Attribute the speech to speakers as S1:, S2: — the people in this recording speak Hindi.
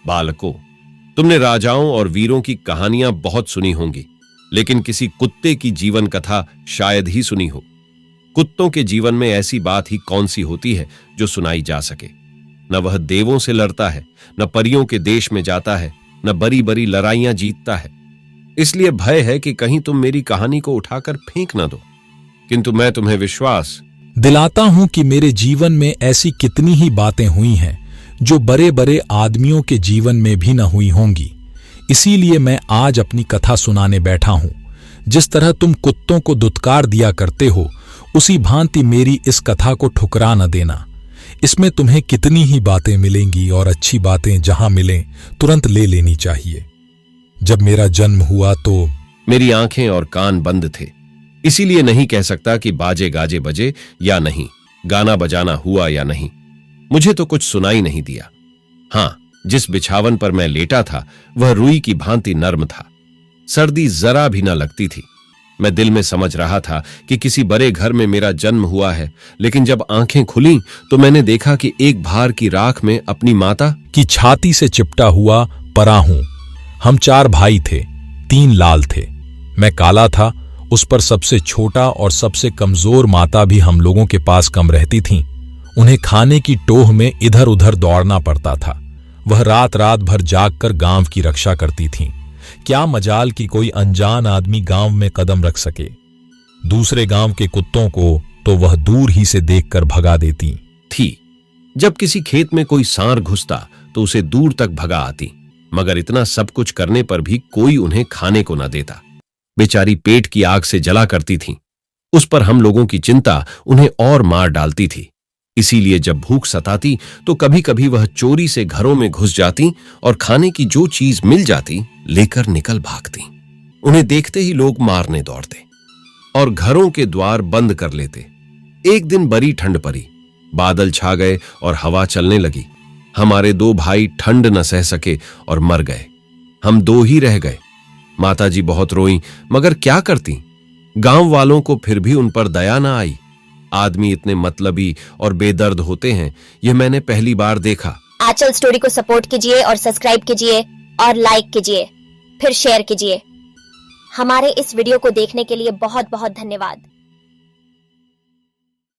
S1: बालकों, तुमने राजाओं और वीरों की कहानियां बहुत सुनी होंगी, लेकिन किसी कुत्ते की जीवन कथा शायद ही सुनी हो। कुत्तों के जीवन में ऐसी बात ही कौन सी होती है जो सुनाई जा सके। न वह देवों से लड़ता है, न परियों के देश में जाता है, न बड़ी बड़ी लड़ाइयां जीतता है। इसलिए भय है कि कहीं तुम मेरी कहानी को उठाकर फेंक न दो। किंतु मैं तुम्हें विश्वास
S2: दिलाता हूं कि मेरे जीवन में ऐसी कितनी ही बातें हुई हैं जो बड़े बड़े आदमियों के जीवन में भी न हुई होंगी। इसीलिए मैं आज अपनी कथा सुनाने बैठा हूं। जिस तरह तुम कुत्तों को दुत्कार दिया करते हो, उसी भांति मेरी इस कथा को ठुकरा न देना। इसमें तुम्हें कितनी ही बातें मिलेंगी और अच्छी बातें जहां मिलें तुरंत ले लेनी चाहिए। जब मेरा जन्म हुआ तो
S1: मेरी आंखें और कान बंद थे, इसीलिए नहीं कह सकता कि बाजे गाजे बजे या नहीं, गाना बजाना हुआ या नहीं। मुझे तो कुछ सुनाई नहीं दिया। हां, जिस बिछावन पर मैं लेटा था वह रुई की भांति नर्म था। सर्दी जरा भी न लगती थी। मैं दिल में समझ रहा था कि किसी बड़े घर में मेरा जन्म हुआ है, लेकिन जब आंखें खुली तो मैंने देखा कि एक भार की राख में अपनी माता
S2: की छाती से चिपटा हुआ परा हूं। हम 4 भाई थे, 3 लाल थे, मैं काला था। उस पर सबसे छोटा और सबसे कमजोर माता भी हम लोगों के पास कम रहती थीं। उन्हें खाने की टोह में इधर उधर दौड़ना पड़ता था। वह रात रात भर जागकर गांव की रक्षा करती थीं। क्या मजाल कि कोई अनजान आदमी गांव में कदम रख सके। दूसरे गांव के कुत्तों को तो वह दूर ही से देखकर भगा देती
S1: थी। जब किसी खेत में कोई सांड घुसता तो उसे दूर तक भगा आती, मगर इतना सब कुछ करने पर भी कोई उन्हें खाने को न देता। बेचारी पेट की आग से जला करती थीं। उस पर हम लोगों की चिंता उन्हें और मार डालती थी। इसीलिए जब भूख सताती तो कभी कभी वह चोरी से घरों में घुस जाती और खाने की जो चीज मिल जाती लेकर निकल भागती। उन्हें देखते ही लोग मारने दौड़ते और घरों के द्वार बंद कर लेते। एक दिन बड़ी ठंड पड़ी, बादल छा गए और हवा चलने लगी। हमारे 2 भाई ठंड न सह सके और मर गए। हम 2 ही रह गए। माताजी बहुत रोईं, मगर क्या करती। गांव वालों को फिर भी उन पर दया न आई। आदमी इतने मतलबी और बेदर्द होते हैं, यह मैंने पहली बार देखा।
S3: आंचल स्टोरी को सपोर्ट कीजिए और सब्सक्राइब कीजिए और लाइक कीजिए, फिर शेयर कीजिए। हमारे इस वीडियो को देखने के लिए बहुत बहुत धन्यवाद।